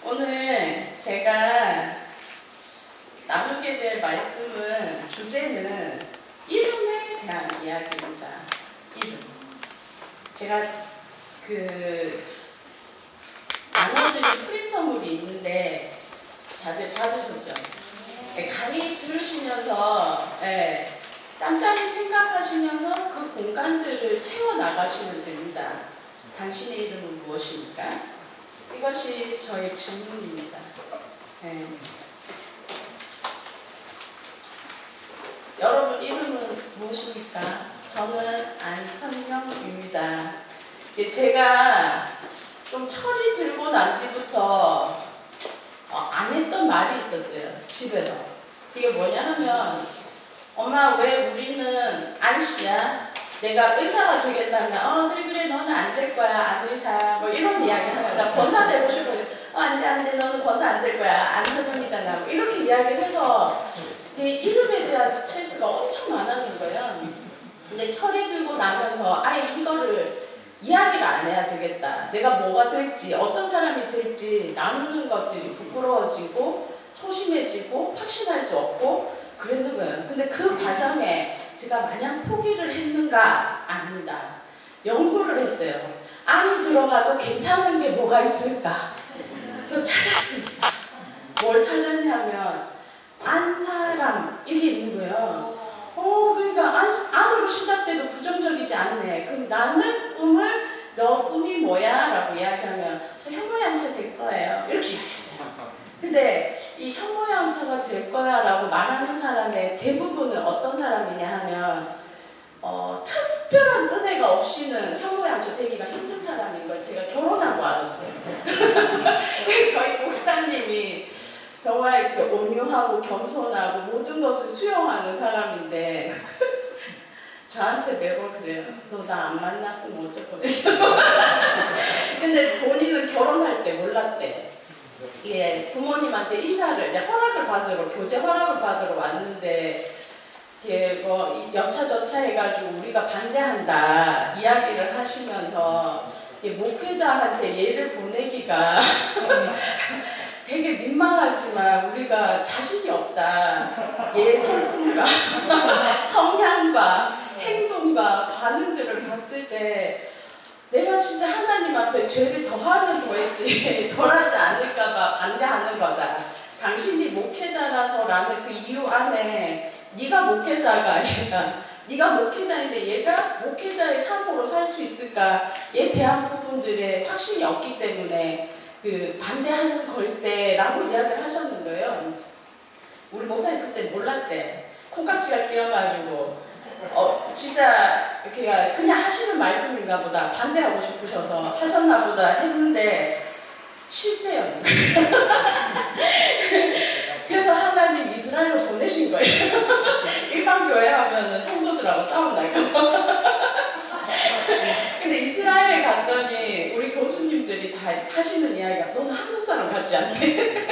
오늘 제가 나누게 될 말씀은 주제는 이름에 대한 이야기입니다. 이름. 제가 나눠드린 프린터물이 있는데 다들 받으셨죠? 네, 강의 들으시면서 짬짬이 생각하시면서 그 공간들을 채워나가시면 됩니다. 당신의 이름은 무엇입니까? 이것이 저의 질문입니다. 여러분 이름은 무엇입니까? 저는 안선명입니다. 제가 좀 철이 들고 난 뒤부터 안 했던 말이 있었어요. 집에서. 그게 뭐냐 하면 엄마 왜 우리는 안씨야? 내가 의사가 되겠다면 그래 너는 안 될 거야 안 의사 뭐 이런 이야기 하는 거야. 나 권사 되고 싶어요. 안돼 너는 권사 안 될 거야 안 선생이잖아 뭐 이렇게 이야기를 해서 내 이름에 대한 스트레스가 엄청 많았는 거예요. 근데 철이 들고 나면서 아예 이거를 이야기를 안 해야 되겠다. 내가 뭐가 될지 어떤 사람이 될지 나누는 것들이 부끄러워지고 소심해지고 확신할 수 없고 그랬는 거예요. 근데 그 과정에 제가 마냥 포기를 했는가? 아닙니다. 연구를 했어요. 안이 들어가도 괜찮은 게 뭐가 있을까? 그래서 찾았습니다. 뭘 찾았냐면 안사람 이게 있는 거예요. 그러니까 안으로 시작돼도 부정적이지 않네. 그럼 나는 너 꿈이 뭐야? 라고 이야기하면 저 현모양처 될 거예요. 이렇게 이야기했어요. 근데 이 현모양처가 될 거야 라고 말하는 사람의 대부분은 어떤 사람이냐 하면 특별한 은혜가 없이는 현모양처 되기가 힘든 사람인 걸 제가 결혼하고 알았어요. 저희 목사님이 정말 이렇게 온유하고 겸손하고 모든 것을 수용하는 사람인데 저한테 매번 그래요. 너 나 안 만났으면 어쩔 뻔했어. 근데 본인은 결혼할 때 몰랐대. 부모님한테 인사를 이제 허락을 받으러 교제 허락을 받으러 왔는데 뭐 여차저차 해가지고 우리가 반대한다 이야기를 하시면서 목회자한테 얘를 보내기가 되게 민망하지만 우리가 자신이 없다. 얘의 성품과 성향과 행동과 반응들을 봤을 때 내가 진짜 하나님 앞에 죄를 더하는 더했지 덜하지 않을까봐 반대하는 거다. 당신이 목회자라서라는 그 이유 안에 네가 목회자가 아니라 네가 목회자인데 얘가 목회자의 삶으로 살 수 있을까에 대한 부분들에 확신이 없기 때문에 반대하는 걸세라고 이야기를 하셨는 거예요. 우리 목사님 그때 몰랐대. 콩깍지가 끼어가지고 진짜 그냥 하시는 말씀인가 보다 반대하고 싶으셔서 하셨나 보다 했는데 실제였는 거예요. 그래서 하나님 이스라엘로 보내신 거예요. 일반 교회 하면 성도들하고 싸움 날까봐. 근데 이스라엘에 갔더니 우리 교수님들이 다 하시는 이야기가 너는 한국 사람 같지 않대.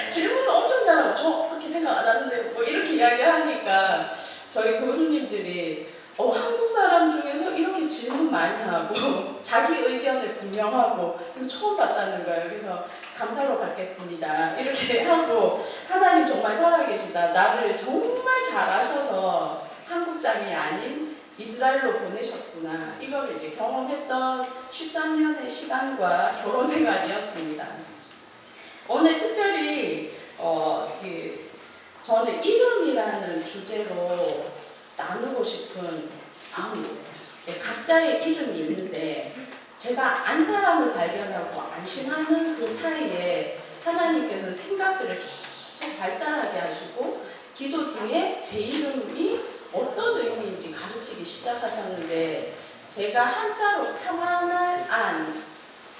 질문도 엄청 잘하고 저 그렇게 생각 안 하는데 뭐 이렇게 이야기하니까 저희 교수님들이 한국 사람 중에서 이렇게 질문 많이 하고 자기 의견을 분명하고 이거 처음 봤다는 거예요. 그래서 감사로 받겠습니다. 이렇게 하고 하나님 정말 살아계시다. 나를 정말 잘 아셔서 한국 땅이 아닌 이스라엘로 보내셨구나. 이걸 이제 경험했던 13년의 시간과 결혼 생활이었습니다. 오늘 특별히 저는 이름이라는 주제로 나누고 싶은 마음이 있어요. 각자의 이름이 있는데 제가 안 사람을 발견하고 안심하는 그 사이에 하나님께서 생각들을 계속 발달하게 하시고 기도 중에 제 이름이 어떤 의미인지 가르치기 시작하셨는데 제가 한자로 평안할 안,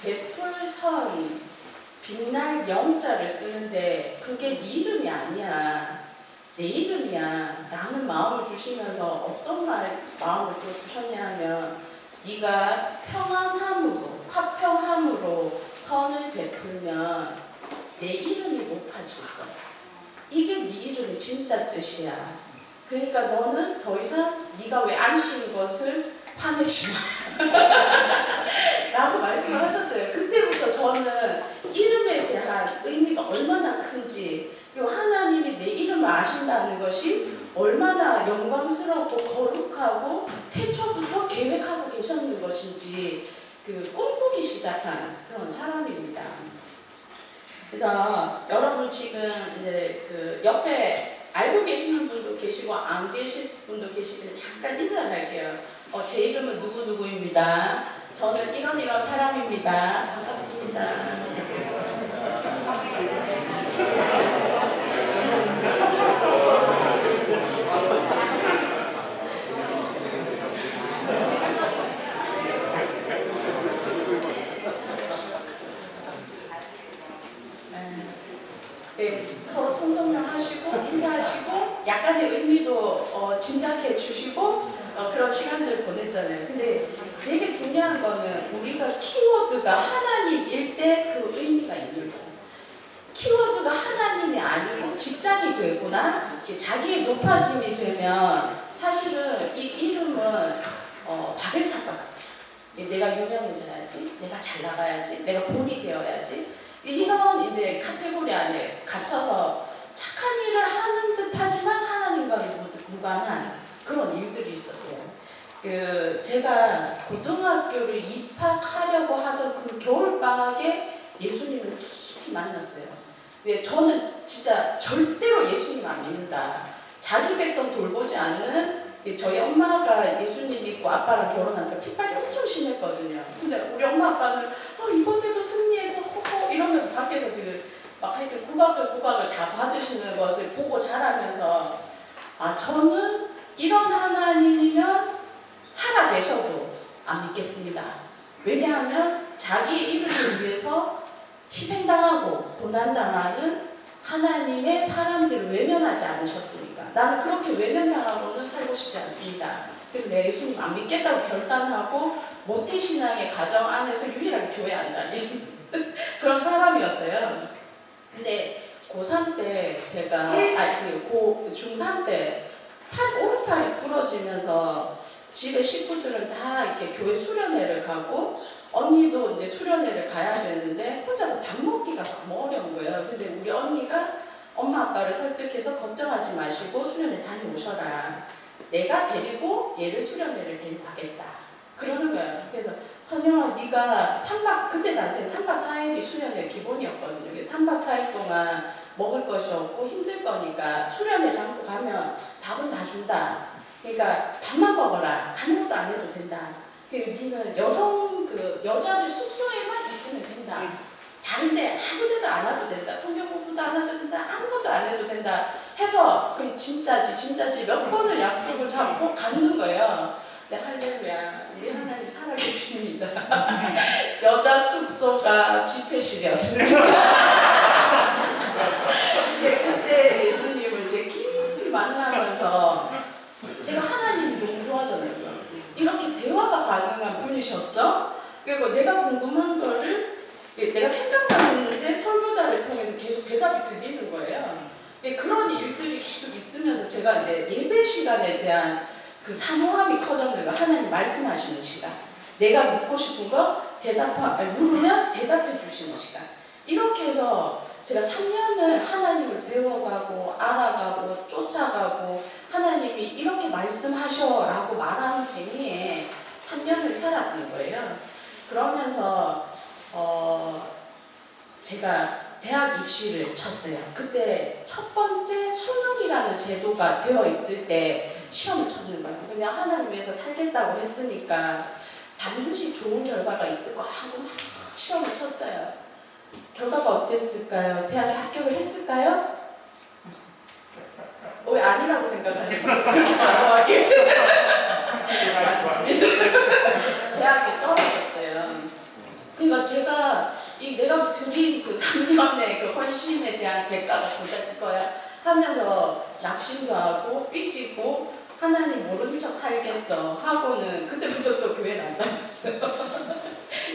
베풀 선, 빛날 영자를 쓰는데 그게 네 이름이 아니야. 내 이름이야. 라는 마음을 주시면서 어떤 마음을 또 주셨냐 하면 네가 평안함으로, 화평함으로 선을 베풀면 내 이름이 높아질 거야. 이게 네 이름의 진짜 뜻이야. 그러니까 너는 더 이상 네가 왜 안 쉬는 것을 화내지 마. 라고 말씀을 하셨어요. 그때부터 저는 이름에 대한 얼마나 큰지, 그리고 하나님이 내 이름을 아신다는 것이 얼마나 영광스럽고 거룩하고 태초부터 계획하고 계셨는 것인지 그 꿈꾸기 시작한 그런 사람입니다. 그래서 여러분 지금 이제 그 옆에 알고 계시는 분도 계시고 안 계실 분도 계시지만 잠깐 인사를 할게요. 제 이름은 누구누구입니다. 저는 이런 사람입니다. 반갑습니다. 네, 서로 통성명 하시고 인사하시고 약간의 의미도 짐작해 주시고 그런 시간들 보냈잖아요. 근데 되게 중요한 거는 우리가 키워드가 하나님일 때 그 의미가 있는 거예요. 키워드가 하나님이 아니고 직장이 되거나 자기의 높아짐이 되면 사실은 이 이름은 바벨탑과 같아요. 내가 유명해져야지, 내가 잘 나가야지, 내가 본이 되어야지. 이런 이제 카테고리 안에 갇혀서 착한 일을 하는 듯 하지만 하나님과 무관한 그런 일들이 있었어요. 제가 고등학교를 입학하려고 하던 그 겨울방학에 예수님을 깊이 만났어요. 저는 진짜 절대로 예수님 안 믿는다. 자기 백성 돌보지 않는 저희 엄마가 예수님 믿고 아빠랑 결혼하면서 핍박이 엄청 심했거든요. 근데 우리 엄마 아빠는 이번에도 승리해서 호호 이러면서 밖에서 막 하여튼 구박을 다 받으시는 것을 보고 자라면서 저는 이런 하나님이면 살아 계셔도 안 믿겠습니다. 왜냐하면 자기 이름을 위해서 희생당하고 고난당하는 하나님의 사람들을 외면하지 않으셨으니까 나는 그렇게 외면당하고는 살고 싶지 않습니다. 그래서 내가 예수님 안 믿겠다고 결단하고 모태신앙의 가정 안에서 유일하게 교회 안 다니는 그런 사람이었어요. 근데 고3 때 제가 중3 때 오른팔이 부러지면서 집에 식구들은 다 이렇게 교회 수련회를 가고 언니도 이제 수련회를 가야 되는데 혼자서 밥 먹기가 너무 어려운 거예요. 근데 우리 언니가 엄마 아빠를 설득해서 걱정하지 마시고 수련회 다녀오셔라. 내가 데리고 얘를 수련회를 데리고 가겠다. 그러는 거예요. 그래서 선영아 네가 그때 당시에 3박 4일이 수련회 기본이었거든요. 3박 4일 동안 먹을 것이 없고 힘들 거니까 수련회 잠깐 가면 밥은 다 준다. 그러니까 밥만 먹어라. 아무것도 안 해도 된다. 니는 여자들 숙소에만 있으면 된다. 다른데 아무데도 안 와도 된다. 성경 공부도 안 해도 된다. 아무것도 안 해도 된다. 해서 그럼 진짜지 몇 번을 약속을 잡고 가는 거예요. 근데 할렐루야. 우리 하나님 살아계십니다. 여자 숙소가 집회실이었습니다. 그때 예수님을 이제 깊이 만나면서 제가 하나님이 너무 좋아졌어요. 이렇게 대화가 가능한 분이셨어? 그리고 내가 궁금한 거를 내가 생각만 했는데 설교자를 통해서 계속 대답이 들리는 거예요. 그런 일들이 계속 있으면서 제가 이제 예배 시간에 대한 그 사모함이 커졌는 거. 하나님 말씀하시는 시간. 내가 묻고 싶은 거 물으면 대답해 주시는 시간. 이렇게 해서 제가 3년을 하나님을 배워가고 알아가고 쫓아가고 하나님이 이렇게 말씀하셔라고 말하는 재미에 3년을 살았던 거예요. 그러면서 제가 대학 입시를 쳤어요. 그때 첫 번째 수능이라는 제도가 되어 있을 때 시험을 쳤는 거예요. 그냥 하나님 위해서 살겠다고 했으니까 반드시 좋은 결과가 있을 거 하고 막 시험을 쳤어요. 결과가 어땠을까요? 대학에 합격을 했을까요? 왜 아니라고 생각하시는 거예요? 그렇게 단호하게 맞습니다. 대학에 떨어졌어요. 그러니까 제가 내가 드린 그 3년의 그 헌신에 대한 대가가 도착할 거야 하면서 낙심도 하고 삐지고 하나님 모르는 척 살겠어 하고는 그때부터 또 교회를 안 다녔어요.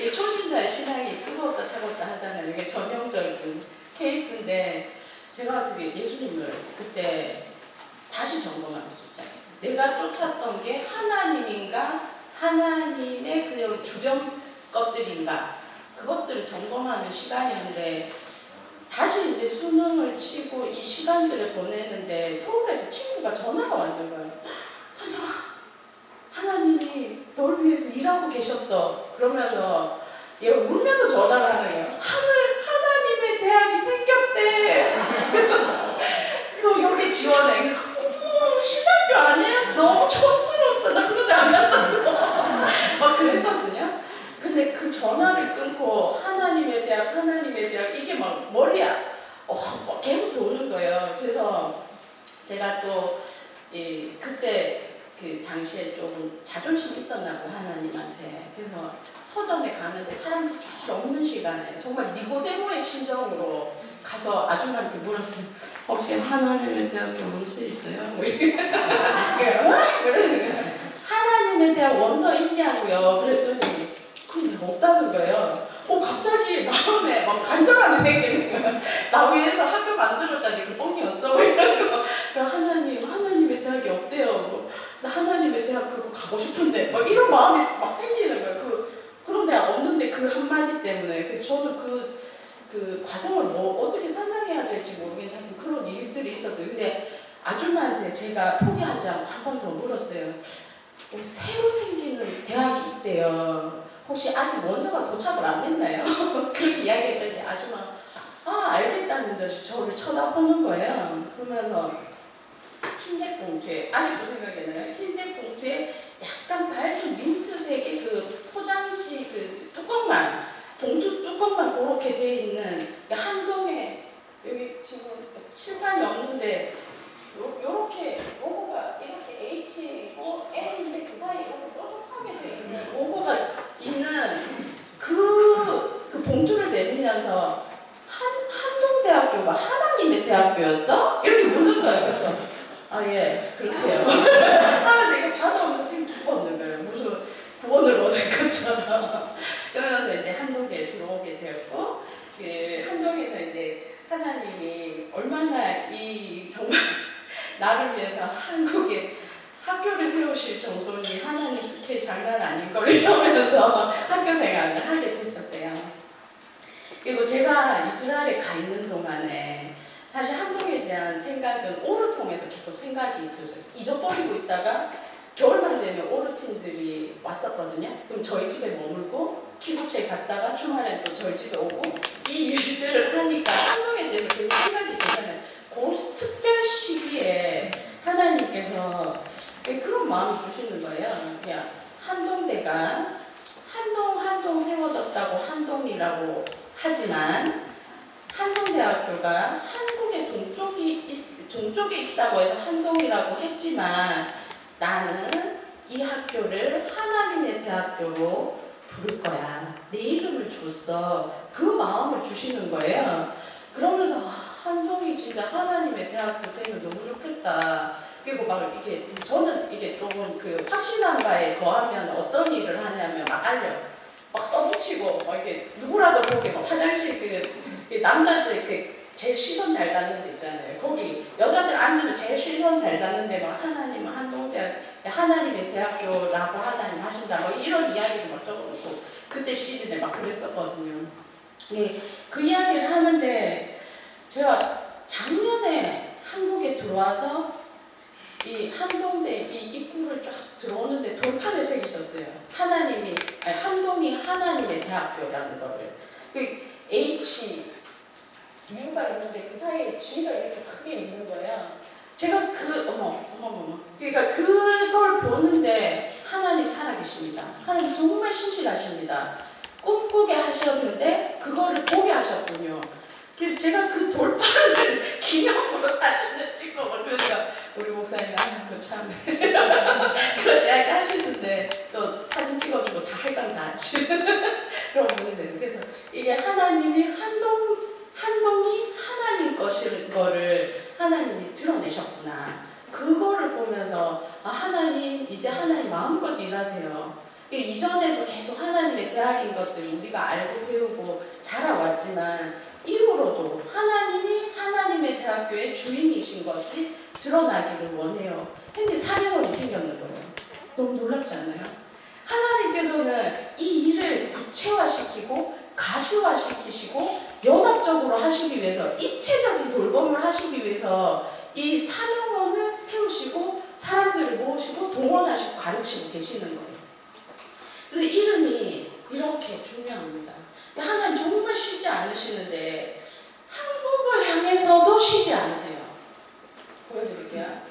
이 초신자의 신앙이 뜨겁다 차갑다 하잖아요. 이게 전형적인 케이스인데 제가 예수님을 그때 다시 점검하면서 내가 쫓았던 게 하나님인가 하나님의 그냥 주변 것들인가 그것들을 점검하는 시간이었는데 다시 다시 이제 수능을 치고 이 시간들을 보내는데 서울에서 친구가 전화가 왔는 거예요. 선영아, 하나님이 널 위해서 일하고 계셨어. 그러면서 얘가 울면서 전화를 하는 거예요. 하나님의 대학이 생겼대. 너 여기 지원해. 신학교 아니야? 너무 촌스럽다. 나 그러지 않았다고. 막 그랬거든요. 근데 그 전화를 끊고 하나님의 대학 이게 막 머리야 막 계속 도는 거예요. 그래서 제가 또 그때 그 당시에 조금 자존심 있었나 봐 하나님한테. 그래서 서점에 가는데 사람들이 제일 없는 시간에 정말 니고데모의 심정으로 가서 아줌마한테 물었어요. 혹시 하나님의 대학에 올 수 있어요? 뭐 이렇게. 하나님의 대학 원서 있냐고요. 그랬더니 그게 없다는 거예요. 갑자기 마음에 막 간절함이 생기는 거예요. 나 위해서 학교 만들었다니 그 뻥이었어. 뭐 이런 거. 하나님의 대학이 없대요. 나 하나님의 대학 그거 가고 싶은데. 막 이런 마음이 막 생기는 거예요. 그런 데가 없는데 그 한마디 때문에. 저는 그 과정을 어떻게 설명해야 될지 모르겠는데 그런 일들이 있었어요. 근데 아줌마한테 제가 포기하지 않고 한 번 더 물었어요. 새로 생기는 대학이 있대요. 혹시 아직 원서가 도착을 안 했나요? 그렇게 이야기했더니 아줌마 알겠다는 듯이 저를 쳐다보는 거예요. 그러면서 흰색 봉투에 아직도 생각이 나요. 흰색 봉투에 약간 밝은 민트색의 그 포장지 그 뚜껑만 봉투 뚜껑만 그렇게 돼 있는 한동에 여기 지금 칠판이 없는데 요렇게 로고가 이렇게 H고 N인데 그 사이에 이렇게 뾰족하게 돼 있는 로고가 있는 그 봉투를 내밀면서 한동대학교가 하나님의 대학교였어? 이렇게 묻는 거예요. 그래서 예 그렇대요. 하면 내가 봐도 되게 기뻤는 거예요. 무슨 구원을 얻은 것처럼. 그러면서 이제 한동대에 들어오게 되었고 그 한동에서 이제 하나님이 얼마나 정말 나를 위해서 한국에 학교를 세우실 정도니 하나님 스케일 장난 아닌 걸 이러면서 학교 생활을 하게 됐었어요. 그리고 제가 이스라엘에 가 있는 동안에 사실 한동에 대한 생각은 오르통에서 계속 생각이 들었어요. 잊어버리고 있다가 겨울만 되면 오르팀들이 왔었거든요. 그럼 저희 집에 머물고 키부츠에 갔다가 주말엔 또 저희 집에 오고 이 일들을 하니까 한동에 대해서 계속 생각이 되잖아요. 그 특별 시기에 하나님께서 그런 마음을 주시는 거예요. 그냥 한동대가 한동 세워졌다고 한동이라고 하지만 한동대학교가 한국의 동쪽에 있다고 해서 한동이라고 했지만 나는 이 학교를 하나님의 대학교로 부를 거야. 내 이름을 줬어. 그 마음을 주시는 거예요. 그러면서 한동이 진짜 하나님의 대학교 되면 너무 좋겠다. 그리고 막 이게 저는 이게 조금 그 확신한 바에 더하면 어떤 일을 하냐면 막 막 써붙이고 막 이렇게 누구라도 보게 막 화장실 그 남자들 제일 시선 잘 닿는 데 있잖아요. 거기 여자들 앉으면 제일 시선 잘 닿는 데 막 하나님은 한동대학 하나님의 대학교라고 하나님 하신다 뭐 이런 이야기를 막 적어놓고 그때 시즌에 막 그랬었거든요. 그 이야기를 하는데 제가 작년에 한국에 들어와서 이 한동대 이 입구를 쫙 들어오는데 돌판을 새기셨어요. 한동이 하나님의 대학교라는 거를. 그 H U가 있는데 그 사이에 G가 이렇게 크게 있는 거예요. 제가 그러니까 그걸 보는데 하나님 살아계십니다. 하나님 정말 신실하십니다. 꿈꾸게 하셨는데 그거를 보게 하셨군요. 그래서 제가 그 돌판을 기념으로 사진을 찍고 막 그러니까 우리 목사님이 참 그런 이야기 하시는데 또 사진 찍어주고 다 할 건 다 하시는 그런 분이세요. 그래서 이게 하나님이 한동이 하나님 것인 거를 하나님이 드러내셨구나. 그거를 보면서 하나님 이제 하나님 마음껏 일하세요. 이전에도 계속 하나님의 대학인 것들 우리가 알고 배우고 자라왔지만 이후로도 하나님이 하나님의 대학교의 주인이신 것이 드러나기를 원해요. 근데 사명원이 생겼는 거예요. 너무 놀랍지 않나요? 하나님께서는 이 일을 구체화시키고 가시화시키시고 연합적으로 하시기 위해서, 입체적인 돌봄을 하시기 위해서 이 사명원을 세우시고 사람들을 모으시고 동원하시고 가르치고 계시는 거예요. 그래서 이름이 이렇게 중요합니다. 하나님 정말 쉬지 않으시는데 한국을 향해서도 쉬지 않으세요. 보여드릴게요.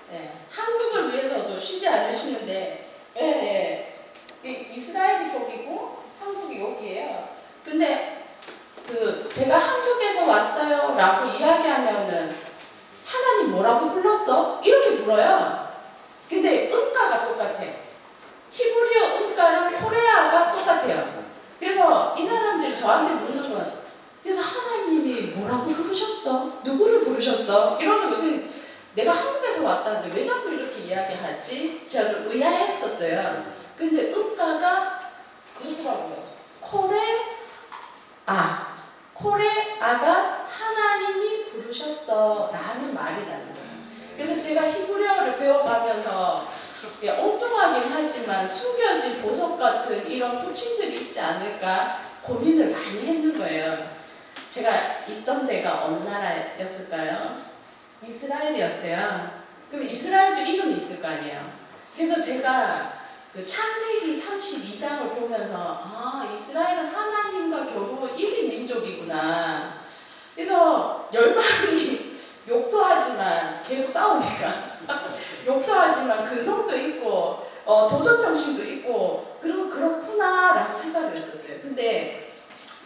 네, 한국을 위해서도 쉬지 않으시는데, 이스라엘이 저기고 한국이 여기예요. 근데 제가 한국에서 왔어요 라고 이야기하면은 하나님 뭐라고 불렀어? 이렇게 물어요. 근데 음가가 똑같아. 히브리어 음가랑 코레아가 똑같아요. 그래서 이 사람들이 저한테 묻는 거예요. 그래서 하나님이 뭐라고 부르셨어? 누구를 부르셨어? 이러는 거. 내가 한국에서 왔다는데 왜 자꾸 이렇게 이야기하지? 제가 좀 의아했었어요. 근데 음가가 그렇더라고요. 코레아가 하나님이 부르셨어 라는 말이라는 거예요. 그래서 제가 히브리어를 배워가면서 엉뚱하긴 하지만 숨겨진 보석 같은 이런 호칭들이 있지 않을까 고민을 많이 했는 거예요. 제가 있던 데가 어느 나라였을까요? 이스라엘이었어요. 그럼 이스라엘도 이름이 있을 거 아니에요. 그래서 제가 창세기 32장을 보면서 이스라엘은 하나님과 겨루 이긴 민족이구나. 그래서 열방이 욕도 하지만 계속 싸우니까 욕도 하지만 근성도 있고 도전정신도 있고 그리고 그렇구나 라고 생각을 했었어요. 근데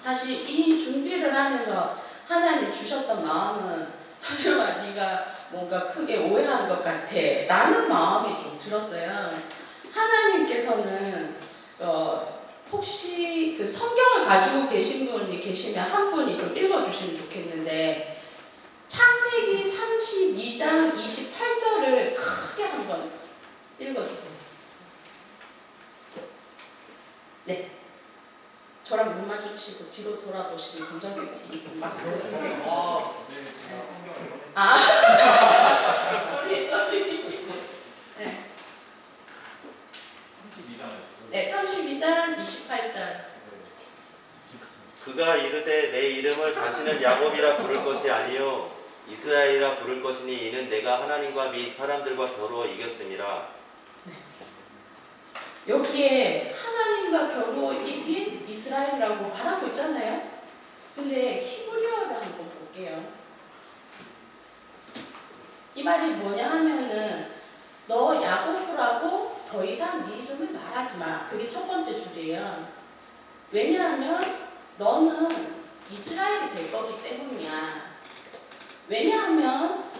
사실 이 준비를 하면서 하나님 주셨던 마음은 설마 네가 뭔가 크게 오해한 것 같아 라는 마음이 좀 들었어요. 하나님께서는 혹시 그 성경을 가지고 계신 분이 계시면 한 분이 좀 읽어주시면 좋겠는데 창세기 32장 28절을 크게 한번 읽어주세요. 네. 저랑 눈 마주치고 뒤로 돌아보시는 검정색 티 마스크 흰색 네. 32장 28절. 그가 이르되 내 이름을 다시는 야곱이라 부를 것이 아니요 이스라엘이라 부를 것이니 이는 내가 하나님과 및 사람들과 겨루어 이겼습니다. 네. 여기에 하나님과 겨루어 이긴 이스라엘이라고 말하고 있잖아요. 근데 히브리어를 한번 볼게요. 이 말이 뭐냐 하면은 너 야곱이라고 더 이상 네 이름을 말하지 마. 그게 첫 번째 줄이에요. 왜냐하면 너는 이스라엘이 될 거기 때문이야. 왜냐하면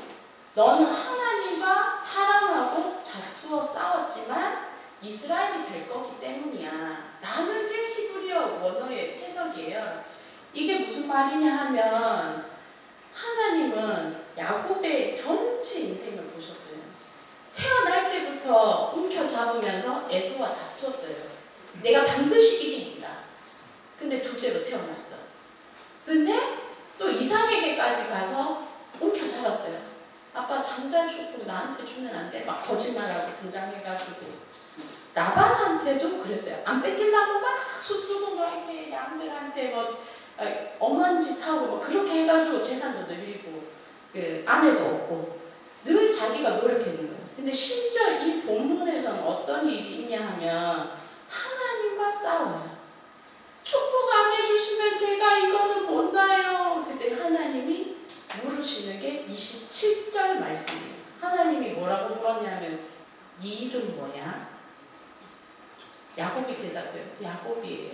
너는 하나님과 사람하고 다투어 싸웠지만 이스라엘이 될 거기 때문이야 라는 게 히브리어 원어의 해석이에요. 이게 무슨 말이냐 하면 하나님은 야곱의 전체 인생을 보셨어요. 태어날 때부터 움켜잡으면서 에서와 다투었어요. 내가 반드시 이긴다. 근데 둘째로 태어났어. 근데 또 이삭에게까지 가서 움켜잡았어요. 아빠 장자 죽고 나한테 주면 안 돼. 막 거짓말하고 분장해가지고. 라반한테도 그랬어요. 안 뺏기려고 막 수수고 막 이렇게 양들한테 뭐 엄한 짓 하고 뭐 그렇게 해가지고 재산도 늘리고 아내도 없고 늘 자기가 노력했는 거예요. 근데 심지어 이 본문에서는 어떤 일이 있냐 하면 하나님과 싸워요. 축복 안 해주시면 제가 이거는 못 놔요. 그때 하나님이 물으시는 게 27절 말씀이에요. 하나님이 뭐라고 물었냐면 네 이름 뭐야? 야곱이 대답해요. 야곱이에요.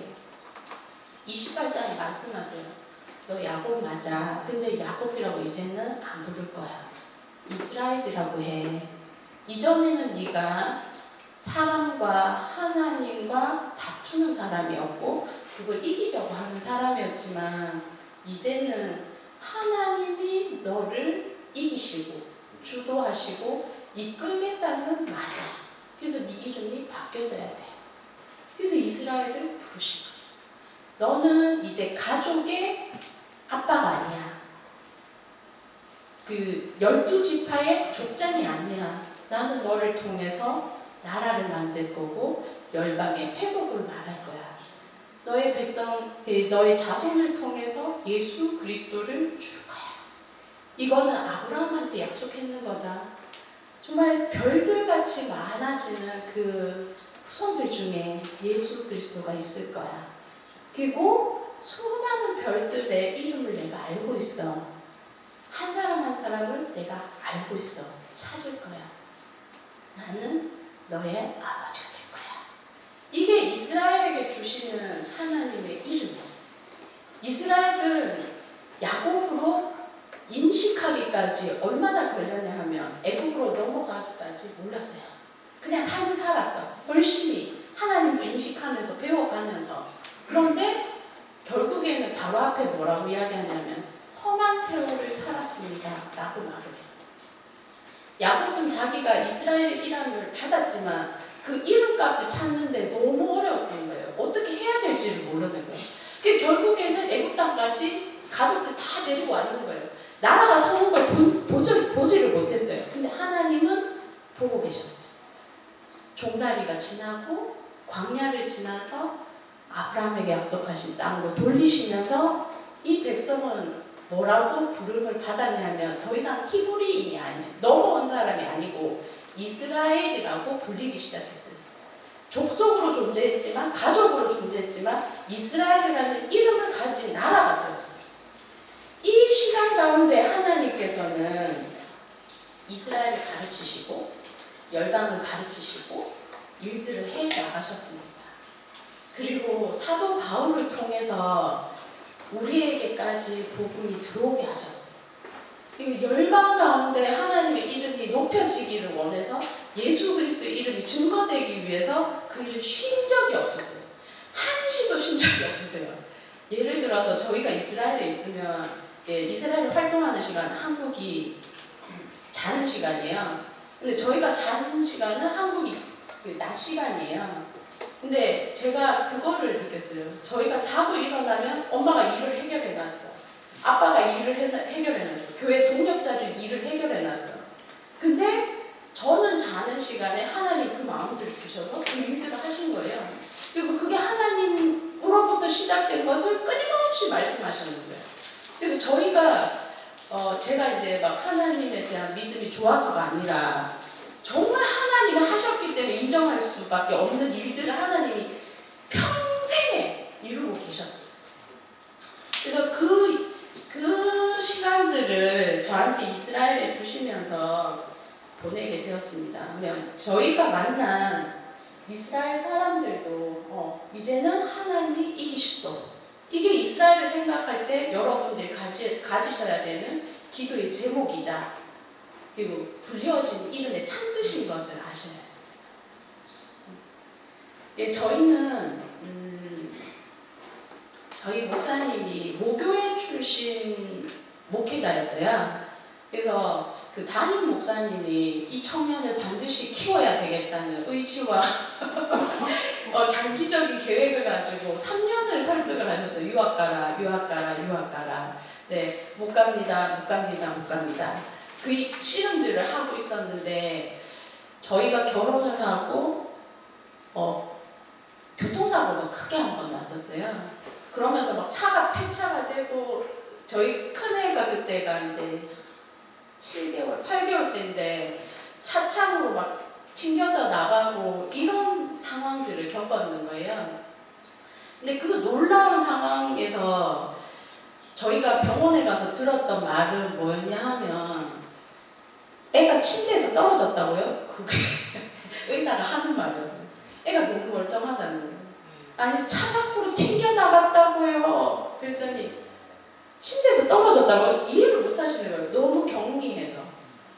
28장에 말씀하세요. 너 야곱 맞아. 근데 야곱이라고 이제는 안 부를 거야. 이스라엘이라고 해. 이전에는 네가 사람과 하나님과 다투는 사람이었고 그걸 이기려고 하는 사람이었지만 이제는 하나님이 너를 이기시고 주도하시고 이끌겠다는 말이야. 그래서 네 이름이 바뀌어져야 돼. 그래서 이스라엘을 부르신 거야. 너는 이제 가족의 아빠가 아니야. 12지파의 족장이 아니야. 나는 너를 통해서 나라를 만들 거고 열방의 회복을 말할 거야. 너의 자손을 통해서 예수 그리스도를 줄 거야. 이거는 아브라함한테 약속했는 거다. 정말 별들같이 많아지는 그 후손들 중에 예수 그리스도가 있을 거야. 그리고 수많은 별들의 이름을 내가 알고 있어. 한 사람 한 사람을 내가 알고 있어. 찾을 거야. 나는 너의 아버지가 될 거야. 이게 이스라엘에게 주시는 하나님의 이름이었어. 이스라엘은 야곱으로 인식하기까지 얼마나 걸렸냐 하면 애국으로 넘어가기까지 몰랐어요. 그냥 삶을 살았어. 열심히 하나님을 인식하면서 배워가면서. 그런데 결국에는 바로 앞에 뭐라고 이야기하냐면 험한 세월을 살았습니다 라고 말을 해요. 야곱은 자기가 이스라엘의 이름을 받았지만 그 이름값을 찾는데 너무 어려웠던 거예요. 어떻게 해야 될지를 모르는 거예요. 그 결국에는 애국 땅까지 가족들 다 데리고 왔는 거예요. 나라가 서는 걸 보지를 못했어요. 근데 하나님은 보고 계셨어요. 종살이가 지나고 광야를 지나서 아브라함에게 약속하신 땅으로 돌리시면서 이 백성은 뭐라고 부름을 받았냐면 더 이상 히브리인이 아니에요. 넘어온 사람이 아니고 이스라엘이라고 불리기 시작했어요. 족속으로 존재했지만 가족으로 존재했지만 이스라엘이라는 이름을 가진 나라가 되었어요. 이 시간 가운데 하나님께서는 이스라엘을 가르치시고 열방을 가르치시고 일들을 해 나가셨습니다. 그리고 사도 바울을 통해서 우리에게까지 복음이 들어오게 하셨어요. 그리고 열방 가운데 하나님의 이름이 높여지기를 원해서 예수 그리스도의 이름이 증거되기 위해서 그 일을 쉰 적이 없었어요. 한시도 쉰 적이 없으세요. 예를 들어서 저희가 이스라엘에 있으면 이스라엘 활동하는 시간 한국이 자는 시간이에요. 근데 저희가 자는 시간은 한국이 낮 시간이에요. 근데 제가 그거를 느꼈어요. 저희가 자고 일어나면 엄마가 일을 해결해놨어. 아빠가 일을 해결해놨어. 교회 동력자들 일을 해결해놨어. 근데 저는 자는 시간에 하나님 그 마음들을 주셔서 그 일들을 하신 거예요. 그리고 그게 하나님으로부터 시작된 것을 끊임없이 말씀하셨는 거예요. 그래서 저희가 제가 이제 막 하나님에 대한 믿음이 좋아서가 아니라 정말 하나님이 하셨기 때문에 인정할 수밖에 없는 일들을 하나님이 평생에 이루고 계셨었어요. 그래서 그 시간들을 저한테 이스라엘에 주시면서 보내게 되었습니다. 그러면 저희가 만난 이스라엘 사람들도 이제는 하나님이 이기시도 이게 이스라엘을 생각할 때 여러분들이 가지셔야 되는 기도의 제목이자 그리고 불려진 이름에 참드신 것을 아셔야 돼요. 저희는 저희 목사님이 모교회 출신 목회자였어요. 그래서 그 담임 목사님이 이 청년을 반드시 키워야 되겠다는 의지와 장기적인 계획을 가지고 3년을 설득을 하셨어요. 유학 가라. 네, 못 갑니다. 그 씨름들을 하고 있었는데 저희가 결혼을 하고 교통사고가 크게 한 번 났었어요. 그러면서 막 차가 폐차가 되고 저희 큰애가 그때가 이제 7개월, 8개월 때인데 차창으로 막 튕겨져 나가고 이런 상황들을 겪었는 거예요. 근데 그 놀라운 상황에서 저희가 병원에 가서 들었던 말은 뭐였냐 하면 애가 침대에서 떨어졌다고요? 그게 의사가 하는 말이었어요. 애가 너무 멀쩡하다는 거예요. 아니 차 밖으로 튕겨나갔다고요. 그랬더니 침대에서 떨어졌다고 이해를 못 하시는 거예요. 너무 경미해서.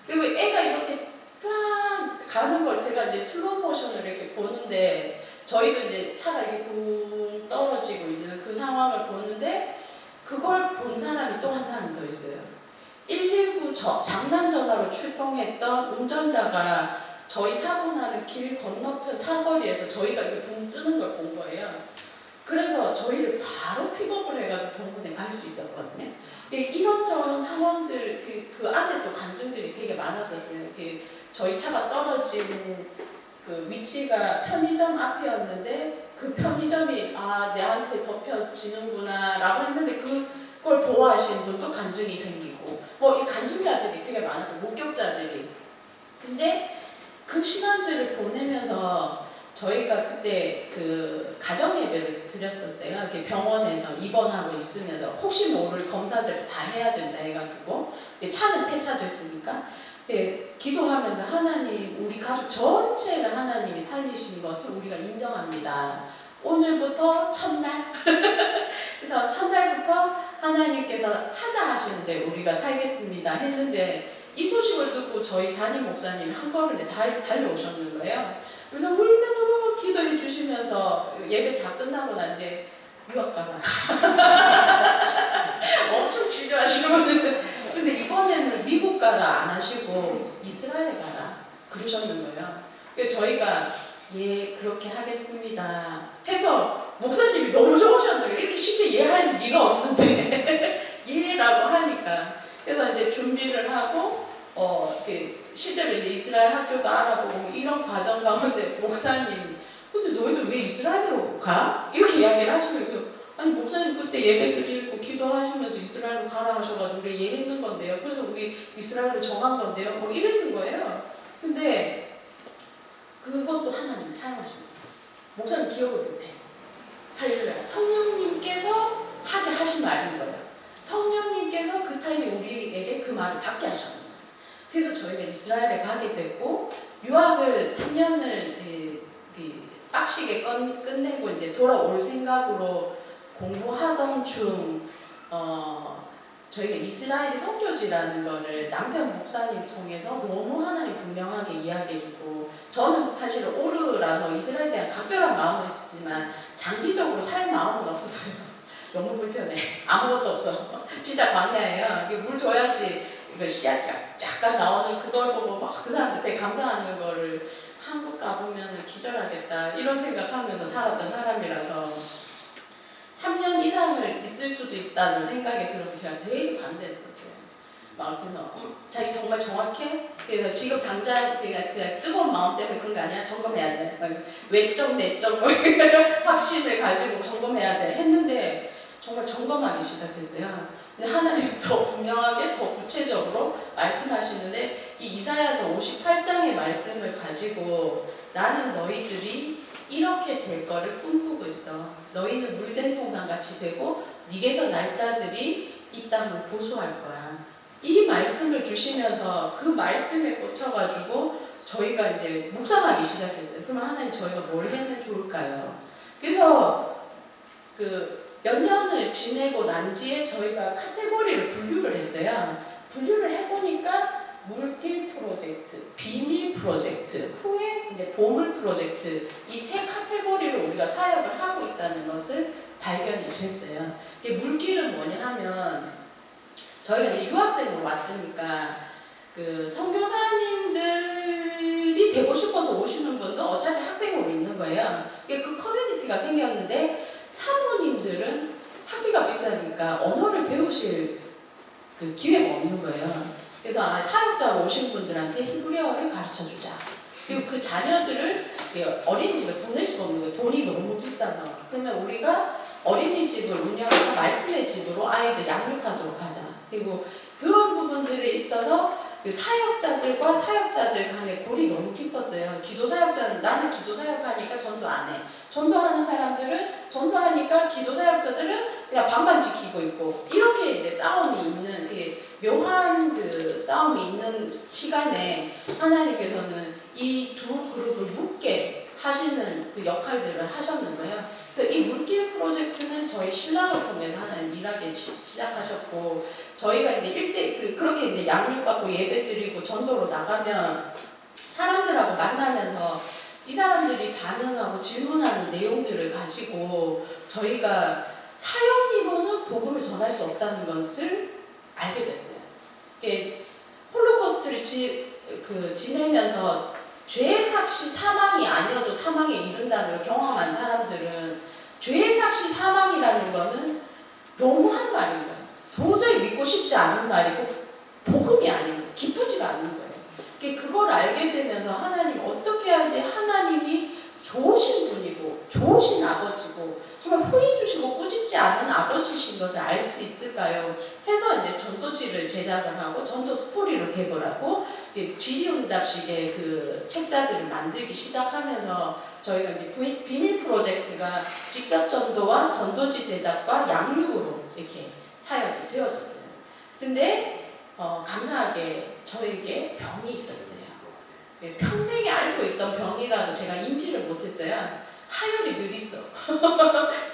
그리고 애가 이렇게 쫙 가는 걸 제가 이제 슬로우 모션을 이렇게 보는데 저희도 이제 차가 이렇게 붕 떨어지고 있는 그 상황을 보는데 그걸 본 사람이 또 한 사람이 더 있어요. 119 장난 전화로 출동했던 운전자가 저희 사고 나는 길 건너편 사거리에서 저희가 이렇게 붕 뜨는 걸 본 거예요. 그래서 저희를 바로 픽업을 해가지고 병원에 갈 수 있었거든요. 이런저런 상황들, 그 안에 또 간증들이 되게 많았었어요. 저희 차가 떨어진 그 위치가 편의점 앞이었는데 그 편의점이 내한테 덮여지는구나 라고 했는데 그걸 보호하시는 분도 간증이 생기고 뭐 이 간증자들이 되게 많았어요. 목격자들이. 근데 그 시간들을 보내면서 저희가 그때 그 가정 예배를 드렸었어요. 이렇게 병원에서 입원하고 있으면서 혹시 모를 검사들을 다 해야 된다 해가지고 차는 폐차됐으니까 기도하면서 하나님 우리 가족 전체를 하나님이 살리신 것을 우리가 인정합니다. 오늘부터 첫날 그래서 첫날부터 하나님께서 하자 하시는데 우리가 살겠습니다 했는데 이 소식을 듣고 저희 담임 목사님이 한 걸음에 달려오셨는 거예요. 그래서 울면서 막 기도해 주시면서 예배 다 끝나고 난데 유학 가라. 엄청 질주하시거든요. 근데 이번에는 미국 가라 안 하시고 이스라엘 가라 그러셨는 거예요. 그래서 저희가 예 그렇게 하겠습니다 해서 목사님이 너무 좋으셨어요. 이렇게 쉽게 이해할 리가 없는데 예라고 하니까 그래서 이제 준비를 하고 실제로 이제 이스라엘 학교도 알아보고 이런 과정 가운데 목사님 근데 너희들 왜 이스라엘로 가? 이렇게 이야기를 하시면 아니 목사님 그때 예배 드리고 기도하시면서 이스라엘로 가라 하셔가지고 우리 예했는 건데요. 그래서 우리 이스라엘로 정한 건데요. 뭐 이랬는 거예요. 근데 그것도 하나님이 사용하십니다. 목사님 기억을 못해요. 할렐루야. 성령님께서 하게 하신 말인 거예요. 성령님께서 그 타임에 우리에게 그 말을 받게 하셨는 거예요. 그래서 저희가 이스라엘에 가게 됐고 유학을 3년을 빡시게 끝내고 이제 돌아올 생각으로 공부하던 중 저희가 이스라엘이 선교지라는 거를 남편 목사님 통해서 너무 하나님 분명하게 이야기해주고 저는 사실 오르라서 이스라엘에 대한 각별한 마음은 있었지만 장기적으로 살 마음은 없었어요. 너무 불편해. 아무것도 없어. 진짜 광야예요. 물 줘야지 이거 씨앗이 약간 나오는 그걸 보고 막 그 사람들 되게 감사하는 거를 한국 가보면 기절하겠다 이런 생각하면서 살았던 사람이라서 3년 이상을 있을 수도 있다는 생각이 들어서 제가 되게 반대했었어요. 막 그러면 자기 정말 정확해? 그래서 지금 당장 그냥 뜨거운 마음 때문에 그런 게 아니야. 점검해야 돼. 막 외적 내적 뭐 확신을 가지고 점검해야 돼 했는데 정말 점검하기 시작했어요. 근데 하나님 더 분명하게 더 구체적으로 말씀하시는데 이 이사야서 58장의 말씀을 가지고 나는 너희들이 이렇게 될 거를 꿈꾸고 있어. 너희는 물된 동산 같이 되고 네게서 날짜들이 이 땅을 보수할 거야. 이 말씀을 주시면서 그 말씀에 꽂혀가지고 저희가 이제 묵상하기 시작했어요. 그러면 하나님 저희가 뭘 하면 좋을까요? 그래서 몇 년을 지내고 난 뒤에 저희가 카테고리를 분류를 했어요. 분류를 해보니까 물길 프로젝트, 비밀 프로젝트, 후에 이제 보물 프로젝트 이 세 카테고리로 우리가 사역을 하고 있다는 것을 발견이 됐어요. 물길은 뭐냐 하면 저희가 이제 유학생으로 왔으니까 선교사님들이 되고 싶어서 오시는 분도 어차피 학생으로 있는 거예요. 그 커뮤니티가 생겼는데 사모님들은 학비가 비싸니까 언어를 배우실 기회가 없는 거예요. 그래서 사역자로 오신 분들한테 히브리어를 가르쳐주자. 그리고 그 자녀들을 어린이집에 보낼 수가 없는 거예요. 돈이 너무 비싸서. 그러면 우리가 어린이집을 운영해서 말씀의 집으로 아이들 양육하도록 하자. 그리고 그런 부분들에 있어서 사역자들과 사역자들 간의 골이 너무 깊었어요. 기도 사역자는 나는 기도 사역하니까 전도 안 해. 전도하는 사람들은 전도하니까 기도 사역자들은 그냥 반만 지키고 있고 이렇게 이제 싸움이 있는 묘한 싸움이 있는 시간에 하나님께서는 이 두 그룹을 묶게 하시는 그 역할들을 하셨는 거예요. 그래서 이 물길 프로젝트는 저희 신랑을 통해서 하나님 일하기 시작하셨고 저희가 이제 그렇게 이제 양육받고 예배드리고 전도로 나가면 사람들하고 만나면서 이 사람들이 반응하고 질문하는 내용들을 가지고 저희가 사역으로는 복음을 전할 수 없다는 것을 알게 됐어요. 홀로코스트를 지내면서 죄의 삭시 사망이 아니어도 사망에 이른다는 걸 경험한 사람들은 죄의 삭시 사망이라는 거는 너무한 말인 거예요. 도저히 믿고 싶지 않은 말이고 복음이 아닌 거예요. 기쁘지가 않은 거예요. 그걸 알게 되면서 하나님 어떻게 해야지 하나님이 좋으신 분이고 좋으신 아버지고 정말 후회 주시고 꾸짖지 않은 아버지신 것을 알 수 있을까요? 해서 이제 전도지를 제작을 하고 전도 스토리로 개발하고 질의응답식의 그 책자들을 만들기 시작하면서 저희가 이제 비밀 프로젝트가 직접 전도와 전도지 제작과 양육으로 이렇게 사역이 되어졌어요. 근데 감사하게 저에게 병이 있었어요. 평생에 앓고 있던 병이라서 제가 인지를 못했어요. 하혈이 느리어.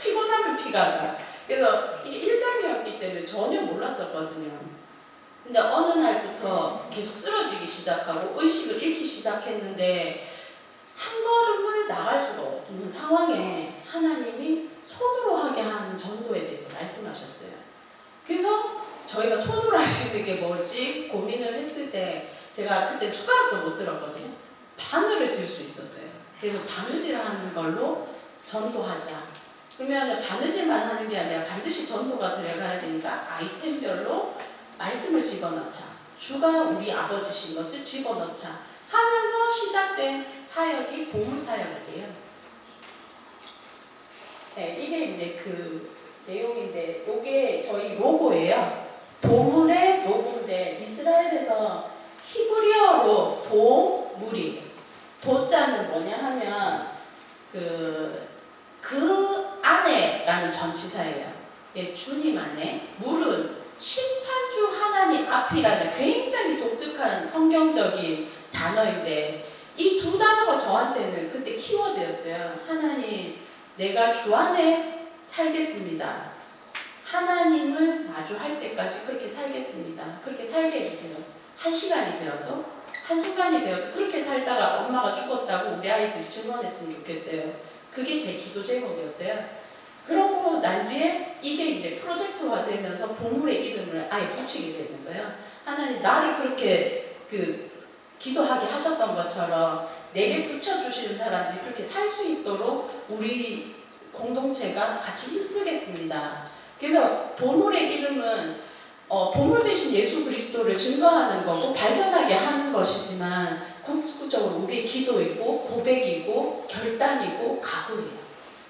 피곤하면 피가 나. 그래서 이게 일상이었기 때문에 전혀 몰랐었거든요. 근데 어느 날부터 계속 쓰러지기 시작하고 의식을 잃기 시작했는데 한 걸음을 나갈 수가 없는 상황에 하나님이 손으로 하게 하는 전도에 대해서 말씀하셨어요. 그래서 저희가 손으로 할 수 있는 게 뭐지 고민을 했을 때 제가 그때 숟가락도 못 들었거든요. 바늘을 들 수 있었어요. 그래서 바느질 하는 걸로 전도하자. 그러면 바느질만 하는 게 아니라 반드시 전도가 들어가야 되니까 아이템별로 말씀을 집어넣자. 주가 우리 아버지신 것을 집어넣자 하면서 시작된 사역이 보물 사역이에요. 네, 이게 이제 그 내용인데 이게 저희 로고예요. 보물의 로고인데 이스라엘에서 히브리어로 도무리 도자는 뭐냐 하면 그 안에라는 전치사예요. 예, 주님 안에 물은 심판주 하나님 앞이라는 굉장히 독특한 성경적인 단어인데 이 두 단어가 저한테는 그때 키워드였어요. 하나님, 내가 주 안에 살겠습니다. 하나님을 마주할 때까지 그렇게 살겠습니다. 그렇게 살게 해주세요. 1시간이 되어도 한순간이 되어도 그렇게 살다가 엄마가 죽었다고 우리 아이들이 증언했으면 좋겠어요. 그게 제 기도 제목이었어요. 그러고 난 뒤에 이게 이제 프로젝트화 되면서 보물의 이름을 아예 붙이게 되는 거예요. 하나님 나를 그렇게 기도하게 하셨던 것처럼 내게 붙여주시는 사람들이 그렇게 살 수 있도록 우리 공동체가 같이 힘쓰겠습니다. 그래서 보물의 이름은 보물 대신 예수 그리스도를 증거하는 거고 발견하게 하는 것이지만 궁극적으로 우리의 기도이고 고백이고 결단이고 각오예요.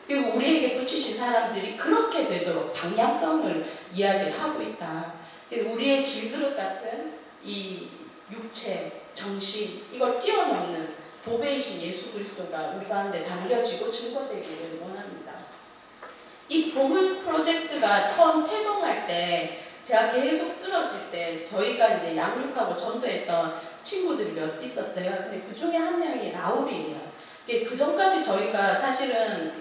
그리고 우리에게 붙이신 사람들이 그렇게 되도록 방향성을 이야기를 하고 있다. 우리의 질그릇 같은 이 육체, 정신 이걸 뛰어넘는 보배이신 예수 그리스도가 우리 가운데 담겨지고 증거되기를 원합니다. 이 보물 프로젝트가 처음 태동할 때 제가 계속 쓰러질 때 저희가 이제 양육하고 전도했던 친구들이 몇 있었어요. 근데 그 중에 한 명이 라울이에요. 그 전까지 저희가 사실은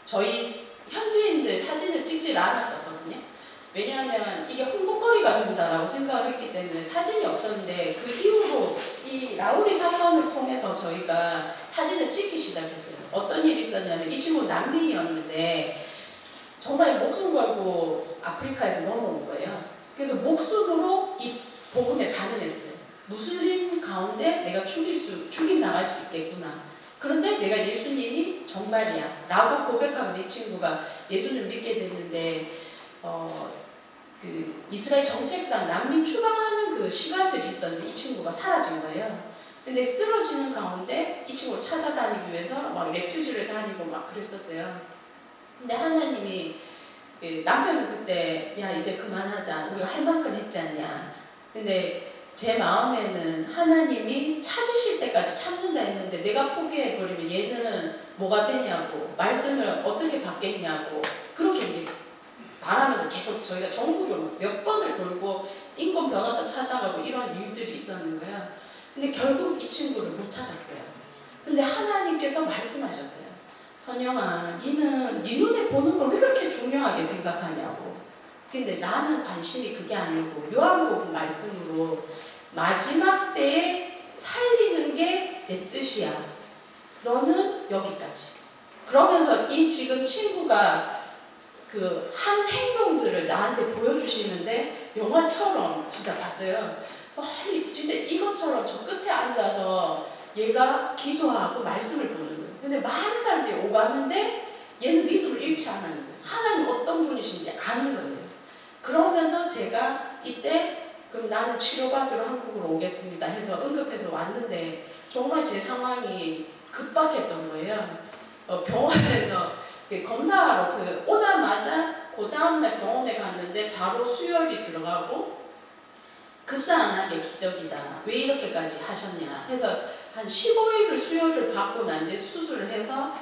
저희 현지인들 사진을 찍질 않았었거든요. 왜냐하면 이게 홍보거리가 된다라고 생각을 했기 때문에 사진이 없었는데 그 이후로 이 라우리 사건을 통해서 저희가 사진을 찍기 시작했어요. 어떤 일이 있었냐면 이 친구는 난민이었는데 정말 목숨 걸고 아프리카에서 넘어온 거예요. 그래서 목숨으로 이 복음에 반응했어요. 무슬림 가운데 내가 죽임 나갈 수 있겠구나. 그런데 내가 예수님이 정말이야 라고 고백하면서 이 친구가 예수님을 믿게 됐는데 이스라엘 정책상 난민 추방하는 그 시간들이 있었는데 이 친구가 사라진 거예요. 근데 쓰러지는 가운데 이 친구를 찾아다니기 위해서 막 레퓨지를 다니고 막 그랬었어요. 근데 하나님이 남편은 그때 야 이제 그만하자 우리가 할 만큼 했지 않냐. 근데 제 마음에는 하나님이 찾으실 때까지 참는다 했는데 내가 포기해버리면 얘는 뭐가 되냐고 말씀을 어떻게 받겠냐고 그렇게 이제 말하면서 계속 저희가 전국을 몇 번을 돌고 인권 변호사 찾아가고 이런 일들이 있었는 거야. 근데 결국 이 친구를 못 찾았어요. 근데 하나님께서 말씀하셨어요. 선영아, 니는 네 눈에 보는 걸 왜 그렇게 중요하게 생각하냐고. 근데 나는 관심이 그게 아니고 요한복음 말씀으로 마지막 때에 살리는 게 내 뜻이야. 너는 여기까지. 그러면서 이 지금 친구가 하는 행동들을 나한테 보여주시는데 영화처럼 진짜 봤어요. 진짜 이것처럼 저 끝에 앉아서 얘가 기도하고 말씀을 보는 거예요. 근데 많은 사람들이 오가는데 얘는 믿음을 잃지 않았는 거예요. 하나님 어떤 분이신지 아는 거예요. 그러면서 제가 이때 그럼 나는 치료받으러 한국으로 오겠습니다 해서 응급해서 왔는데 정말 제 상황이 급박했던 거예요. 병원에서 검사하러 오자마자 그 다음날 병원에 갔는데 바로 수혈이 들어가고 급사안하게 기적이다. 왜 이렇게까지 하셨냐 해서 한 15일을 수혈을 받고 난 뒤에 수술을 해서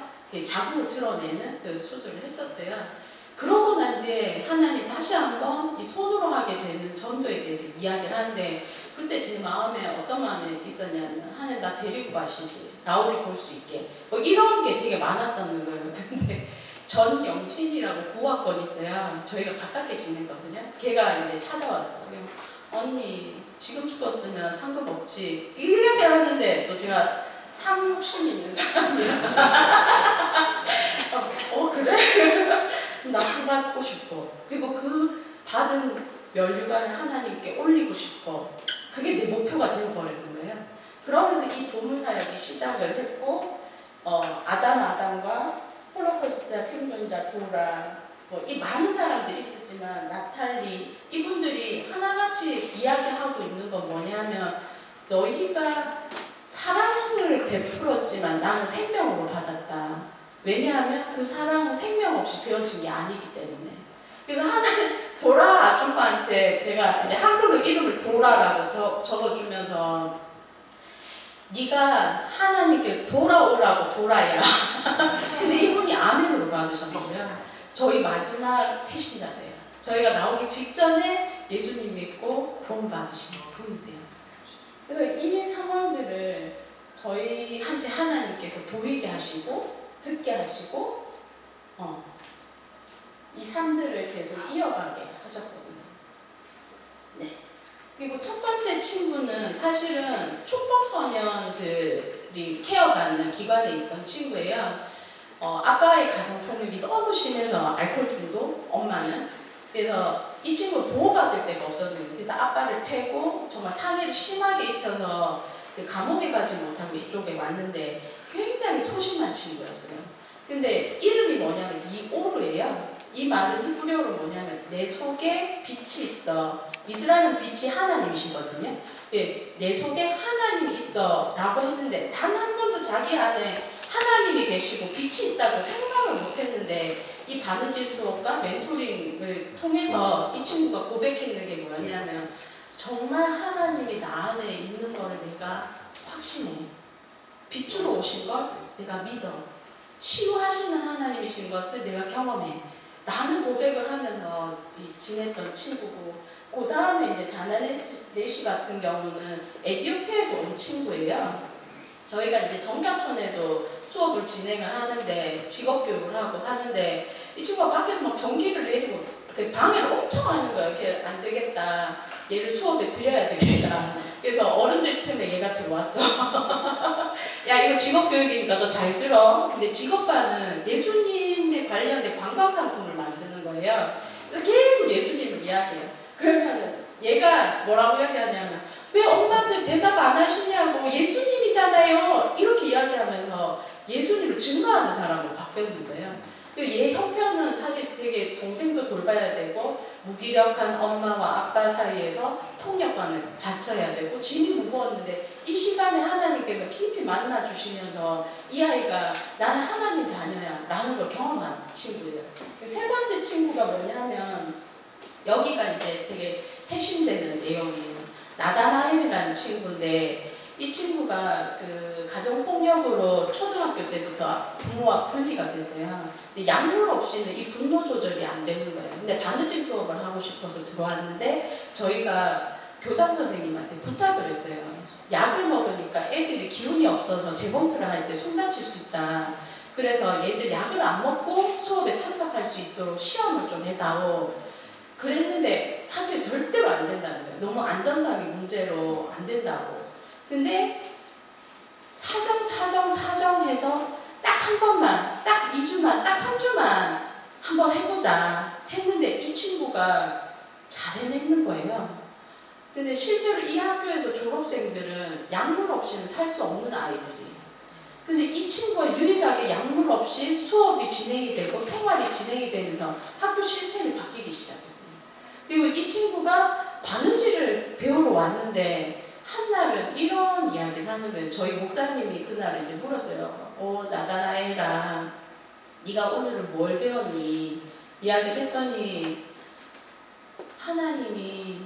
자궁을 드러내는 그 수술을 했었어요. 그러고 난 뒤에 하나님 다시 한번 이 손으로 하게 되는 전도에 대해서 이야기를 하는데 그때 제 마음에 어떤 마음이 있었냐면 하나님 나 데리고 가시지. 라울이 볼 수 있게. 뭐 이런 게 되게 많았었는 거예요. 근데 전영진이라고 고학번 있어요. 저희가 가깝게 지냈거든요. 걔가 이제 찾아왔어요. 언니 지금 죽었으면 상급 없지. 이렇게 하는데 또 제가 상욕심 있는 사람이라 그래? 나 그 받고 싶어. 그리고 그 받은 면류관을 하나님께 올리고 싶어. 그게 내 목표가 되어버리는 거예요. 그러면서 이 보물사역이 시작을 했고 아담과 홀로코스트 생존자 도라 이 많은 사람들이 있었지만 나탈리 이분들이 하나같이 이야기하고 있는 건 뭐냐면 너희가 사랑을 베풀었지만 나는 생명으로 받았다. 왜냐하면 그 사랑은 생명 없이 되어진 게 아니기 때문에. 그래서 하나님 도라 아줌마한테 제가 이제 한글로 이름을 도라라고 적어주면서 네가 하나님께 돌아오라고 도라야. 근데 이분이 아멘으로 받으셨고요. 저희 마지막 태신자세요. 저희가 나오기 직전에 예수님 믿고 구원 받으신 분이세요. 그래서 이 상황들을 저희한테 하나님께서 보이게 하시고 듣게 하시고 이 삶들을 계속 이어가게 하셨거든요. 네. 그리고 첫 번째 친구는 사실은 촉법소년들이 케어받는 기관에 있던 친구예요. 아빠의 가정폭력이 너무 심해서 알코올 중독, 엄마는. 그래서 이 친구 보호받을 데가 없었는데 그래서 아빠를 패고 정말 상해를 심하게 입혀서 그 감옥에 가지 못하고 이쪽에 왔는데 굉장히 소심한 친구였어요. 근데 이름이 뭐냐면 리오르예요. 이 말은 히브리어로 뭐냐면 내 속에 빛이 있어. 이스라엘은 빛이 하나님이시거든요. 예, 내 속에 하나님이 있어 라고 했는데 단 한 번도 자기 안에 하나님이 계시고 빛이 있다고 생각을 못했는데 이 바느질 수업과 멘토링을 통해서 이 친구가 고백했는 게 뭐냐면 정말 하나님이 나 안에 있는 걸 내가 확신해. 빛으로 오신 걸 내가 믿어. 치유하시는 하나님이신 것을 내가 경험해. 라는 고백을 하면서 지냈던 친구고 그 다음에 이제 자나네시 같은 경우는 에티오피아에서 온 친구예요. 저희가 이제 정착촌에도 수업을 진행을 하는데 직업교육을 하고 하는데 이 친구가 밖에서 막 전기를 내리고 방해를 엄청 하는 거예요. 이렇게 안 되겠다. 얘를 수업에 들여야 되겠다. 그래서 어른들 틈에 얘가 들어왔어. 야 이거 직업교육이니까 너 잘 들어. 근데 직업반은 예수님에 관련된 관광상품을 만드는 거예요. 그래서 계속 예수님을 이야기해요. 그러면 얘가 뭐라고 이야기하냐면 왜 엄마들 대답 안 하시냐고 예수님이잖아요. 이렇게 이야기하면서 예수님을 증거하는 사람으로 바뀌는 거예요. 얘 형편은 사실 되게 동생도 돌봐야 되고 무기력한 엄마와 아빠 사이에서 통역관을 자처해야 되고 짐이 무거웠는데 이 시간에 하나님께서 깊이 만나주시면서 이 아이가 나는 하나님 자녀야 라는 걸 경험한 친구예요. 세 번째 친구가 뭐냐면 여기가 이제 되게 핵심되는 내용이에요. 나다나엘이라는 친구인데 이 친구가 그 가정폭력으로 초등학교 때부터 부모와 분리가 됐어요. 근데 약물 없이는 이 분노 조절이 안 되는 거예요. 근데 바느질 수업을 하고 싶어서 들어왔는데 저희가 교장 선생님한테 부탁을 했어요. 약을 먹으니까 애들이 기운이 없어서 재봉틀을 할 때 손 다칠 수 있다. 그래서 얘들 약을 안 먹고 수업에 참석할 수 있도록 시험을 좀 해다오. 그랬는데 학교에서 절대로 안 된다는 거예요. 너무 안전상의 문제로 안 된다고. 근데 사정해서 딱 한 번만, 딱 2주만, 딱 3주만 한번 해보자 했는데 이 친구가 잘 해냈는 거예요. 근데 실제로 이 학교에서 졸업생들은 약물 없이는 살 수 없는 아이들이에요. 근데 이 친구가 유일하게 약물 없이 수업이 진행이 되고 생활이 진행이 되면서 학교 시스템이 바뀌기 시작했어요. 그리고 이 친구가 바느질을 배우러 왔는데 한날은 이런 이야기를 하는 거예요. 저희 목사님이 그날 이제 물었어요. 나다나엘아, 네가 오늘은 뭘 배웠니? 이야기를 했더니 하나님이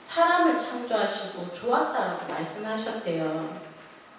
사람을 창조하시고 좋았다라고 말씀하셨대요.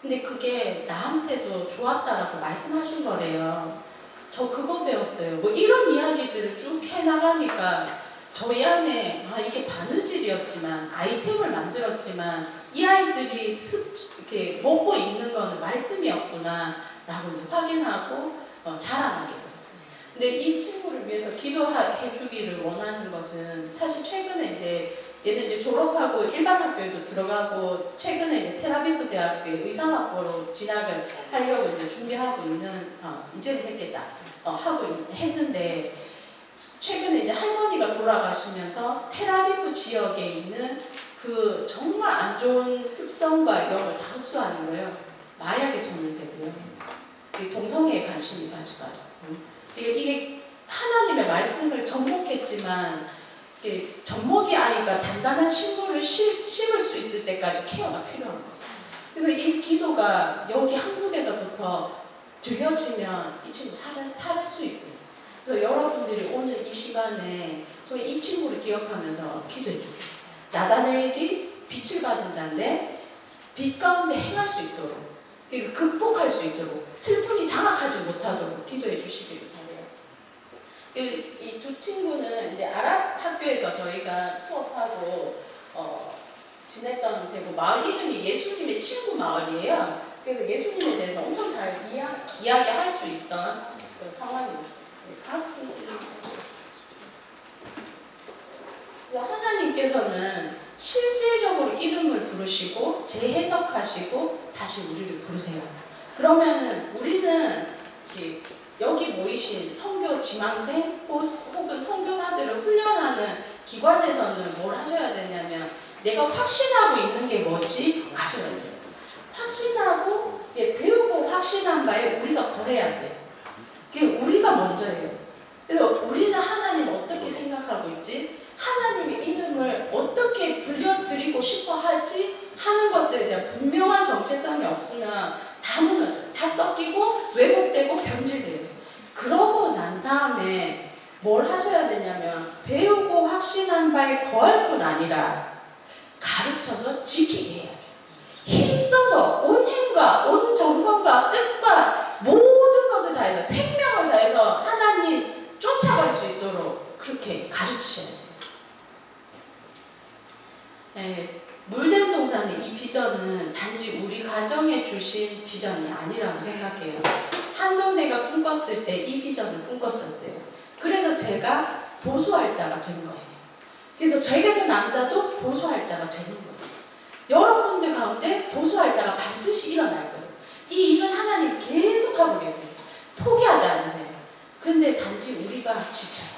근데 그게 나한테도 좋았다라고 말씀하신 거래요. 저 그거 배웠어요. 뭐 이런 이야기들을 쭉 해나가니까 저희 안에 이게 바느질이었지만 아이템을 만들었지만 이 아이들이 이렇게 먹고 있는 거는 말씀이었구나 라고 이제 확인하고 자라나게 되었어요. 근데 이 친구를 위해서 기도해 주기를 원하는 것은 사실 최근에 이제 얘는 이제 졸업하고 일반 학교에도 들어가고 최근에 이제 텔아비브 대학교에 의상학부로 진학을 하려고 이제 준비하고 있는 이제는 했겠다 하고 했는데 최근에 이제 할머니가 돌아가시면서 텔아비브 지역에 있는 그 정말 안 좋은 습성과 영을 다 흡수하는 거예요. 마약에 손을 대고요. 동성애에 관심이 가져가지고 이게 하나님의 말씀을 접목했지만 젖먹이 아이가 단단한 식물을 심을 수 있을 때까지 케어가 필요한 거예요. 그래서 이 기도가 여기 한국에서부터 들려지면 이 친구 살을 수 있어요. 그래서 여러분들이 오늘 이 시간에 이 친구를 기억하면서 기도해 주세요. 나다나엘이 빛을 받은 자인데 빛 가운데 행할 수 있도록 극복할 수 있도록 슬픔이 장악하지 못하도록 기도해 주시기를 바랍니다. 이 두 친구는 이제 아랍 학교에서 저희가 수업하고 지냈던 데고 마을 이름이 예수님의 친구 마을이에요. 그래서 예수님에 대해서 엄청 잘 이야기할 수 있던 그 상황이었어요. 하나님께서는 실질적으로 이름을 부르시고 재해석하시고 다시 우리를 부르세요. 그러면 우리는 여기 모이신 선교 지망생 혹은 선교사들을 훈련하는 기관에서는 뭘 하셔야 되냐면 내가 확신하고 있는 게 뭔지 아셔야 돼요. 확신하고 배우고 확신한 바에 우리가 거래해야 돼요. 그게 우리가 먼저예요. 그래서 우리는 하나님 어떻게 생각하고 있지? 하나님의 이름을 어떻게 불려드리고 싶어 하지? 하는 것들에 대한 분명한 정체성이 없으면 다 무너져요. 다 섞이고 왜곡되고 변질돼요. 그러고 난 다음에 뭘 하셔야 되냐면 배우고 확신한 바에 거할 뿐 아니라 가르쳐서 지키게 해야 돼요. 힘써서 온 힘과 온 정성과 뜻과 모든 것을 다해서 생명을 다해서 하나님 쫓아갈 수 있도록 그렇게 가르치셔야 돼요. 물된 동산의 이 비전은 단지 우리 가정에 주신 비전이 아니라고 생각해요. 한동대가 꿈꿨을 때 이 비전을 꿈꿨었어요. 그래서 제가 보수할 자가 된 거예요. 그래서 저에게서 남자도 보수할 자가 되는 거예요. 여러분들 가운데 보수할 자가 반드시 일어날 거예요. 이 일은 하나님 계속하고 계세요. 포기하지 않으세요. 근데 단지 우리가 지쳐요.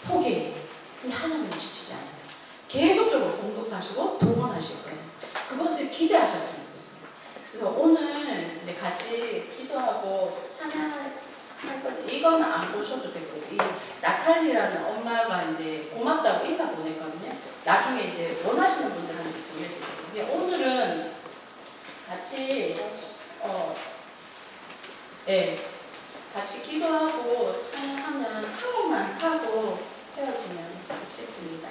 포기해요. 근데 하나님은 지치지 않으세요. 계속적으로 공급하시고 동원하실 거예요. 그것을 기대하셨으면 좋겠어요. 그래서 오늘 이제 같이 기도하고 찬양할 건데 이거는 안 보셔도 되고 이 나칼리라는 엄마가 이제 고맙다고 인사 보냈거든요. 나중에 이제 원하시는 분들한테 보내드릴게요. 근데 오늘은 같이 같이 기도하고 찬양하면 한 번만 하고 헤어지면 좋겠습니다.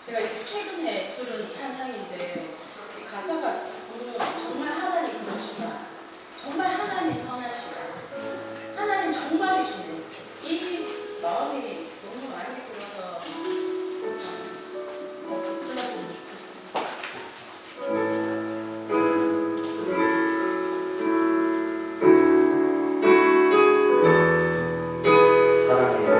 제가 이제 최근에 들은 찬양인데 이 가사가 정말 하나님 그러시다. 정말 하나님 선하시다. 하나님 정말이시네. 이 마음이 너무 많이 들어서 같이 불렀으면 좋겠습니다. 사랑해요.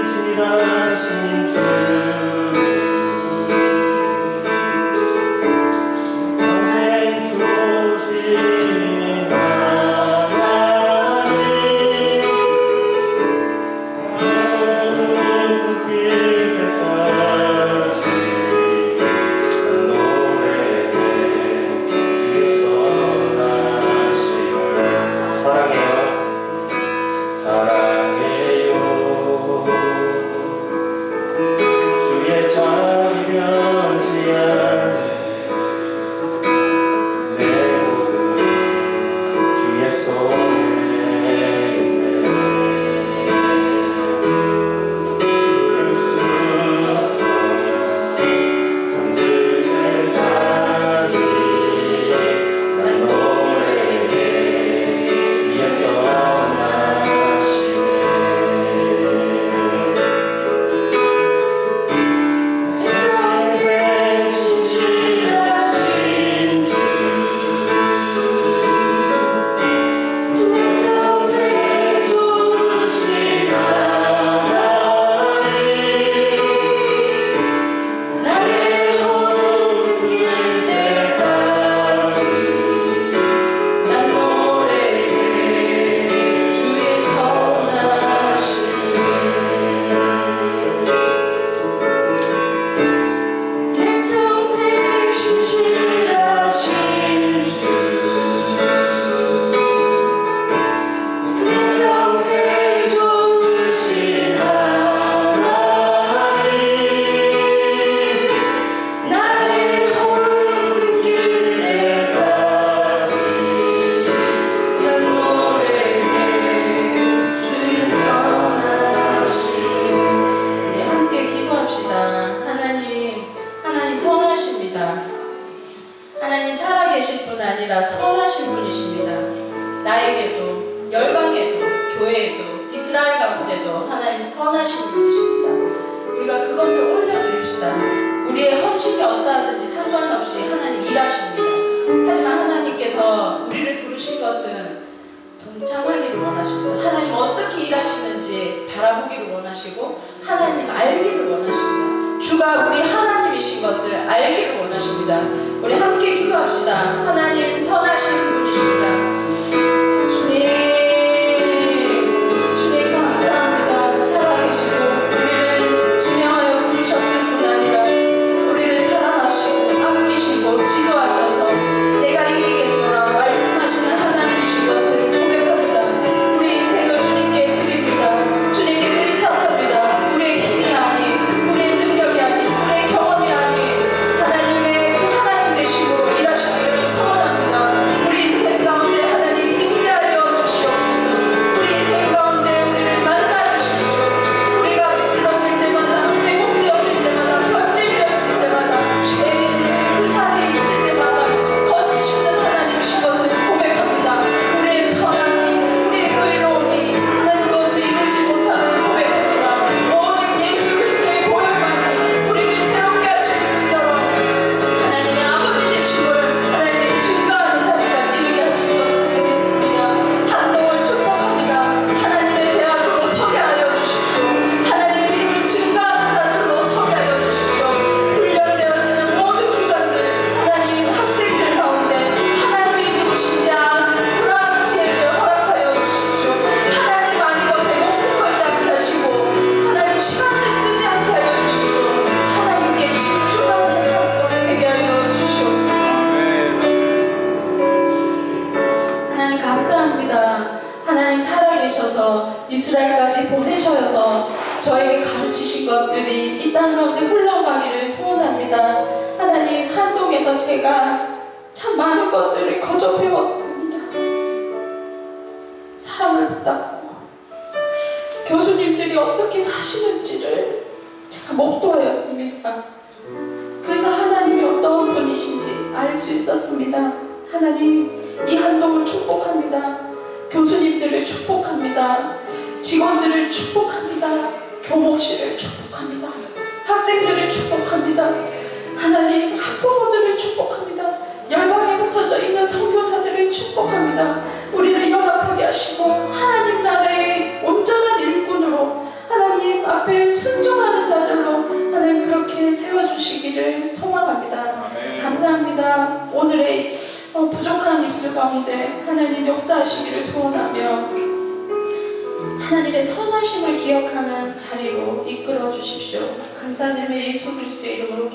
진실하신 주 평생 주신 하나님 하루는 길 때까지 노래해 주의 선하심을 사랑해요 사랑해요 주의 자비 변치한 내 몸은 주의 손에 있네 잠들 때까지 난 노래해 주의 선하심을 평생 신실하신 주 내 평생 좋으신 하나님 나의 호흡 끊길 때까지 난 노래해 주의 선하심을 내 평생 신실하신 주 내 평생 좋으신 하나님 나의 호흡 끊길 때까지 난 노래해 주의 선하심을 우리 함께 기도합시다. 하나님 선하십니다. 하나님 살아계실 뿐 아니라 선하신 분이십니다. 나에게도 열방에도 교회에도 이스라엘 가운데도 하나님 선하신 분이십니다. 우리가 그것을 올려드립시다. 우리의 헌신이 어떠하든지 상관없이 하나님 일하십니다. 하지만 하나님께서 우리를 부르신 것은 동참하기를 원하십니다. 하나님 어떻게 일하시는지 바라보기를 원하시고 하나님 알기를 원하십니다. 주가 우리 하나님이신 것을 알기를 원하십니다. 우리 함께 기도합시다. 하나님 선하신 분이십니다. 주님 감사합니다. 살아계시고 우리를 지명하여 부르셨을 뿐 아니라 우리를 사랑하시고 아끼시고 지도하셔서 내가 이기겠노라 말씀하시는 하나님이신 것을 고백합니다. 우리 인생을 주님께 드립니다. 주님께 의탁합니다. 우리의 힘이 아닌 우리의 능력이 아닌 우리의 경험이 아닌 하나님의 그 하나님 되심으로 일하시기를 소원합니다. 우리 인생 가운데 하나님 임재하여 주시옵소서. 우리 인생 가운데 우리를 만나 주십시오. 우리가 미끄러질 때마다 왜곡되어질 때마다 변질되어질 때마다 죄의 그 자리에 있을 때마다 건지시는 하나님이신 것을 고백합니다. 우리의 선함이 우리의 의로움이 하나님 그것을 이루지 못함을 고백합니다. 오직 예수 그리스도의 보혈만이 우리를 새롭게 하시는 분이더러 하나님의 아버지 되심을 하나님 증거하는 자리까지 이르게 하신 것을 믿습니다. 한동을 축복합니다. 하나님의 대학으로 서게 하여 주십시오. 하나님의 이름을 증거하는 자들로 서게 하여 주십시오. 훈련되어지는 모든 기관들 하나님 학생들 가운데 하나님이 누구신지 아는 그러한 지혜를 허락하여 주십시오. 하나님 아닌 것에 목숨 걸지 않게 하시고 하나님 시간을 쓰지 않게 하여 주십시오. 하나님께 집중하는 학생 되게 하여 주시옵소서. 하나님 감사합니다. 하나님 살아계셔서 이스라엘까지 보내셔서 저에게 가르치신 것들이 이 땅 가운데 흘러가기를 소원합니다. 하나님 한독에서 제가 참 많은 것들을 거저 배웠습니다. 사랑을 받았고 교수님들이 어떻게 사시는지를 제가 목도하였습니다. 그래서 하나님이 어떤 분이신지 알 수 있었습니다. 하나님 이 한동을 축복합니다. 교수님들을 축복합니다. 직원들을 축복합니다. 교목실을 축복합니다. 학생들을 축복합니다. 하나님 학부모들을 축복합니다. 열방에 흩어져 있는 선교사들을 축복합니다. 우리를 연합하게 하시고 하나님 나라의 온전한 일꾼으로 세워주시기를 소망합니다. 아멘. 감사합니다. 오늘의 부족한 입술 가운데 하나님 역사하시기를 소원하며 하나님의 선하심을 기억하는 자리로 이끌어 주십시오. 감사드리며 예수 그리스도의 이름으로